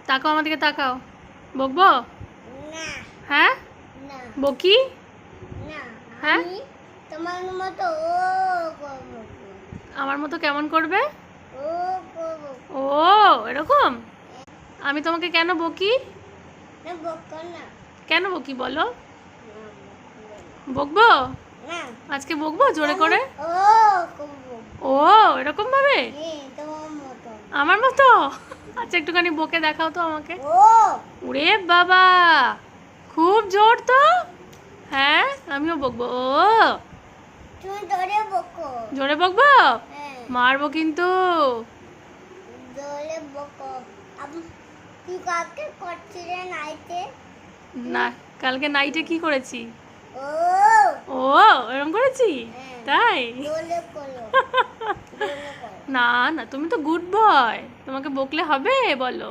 তাকাও আমার দিকে, তাকাও। বকবো? না হ্যাঁ না বকি? না হ্যাঁ আমি তোমার মতো ও করব আমার মতো কেমন করবে? ও করব ও এরকম? আমি তোমাকে কেন বকি? না বকো না কেন বকি বলো? না, বকবো? না আজকে বকবো জোরে করে? ও করব ও এরকম ভাবে? তোমার মতো আমার মতো? আচ্ছা একটুখানি বকে দেখাও তো আমাকে। ও ওরে বাবা, খুব জোর তো। হ্যাঁ আমিও বকবো। ও তুমি ধরে বকো জোরে বকবো? হ্যাঁ মারবো কিন্তু। ধরে বকো তুই কাকে করছিলে নাইতে না, কালকে নাইটে কি করেছি? ও ও এরকম করেছি? হ্যাঁ। তাই? দোলে করো দোলে করো না না, তুমি তো গুড বয়, তোমাকে বকলে হবে বলো?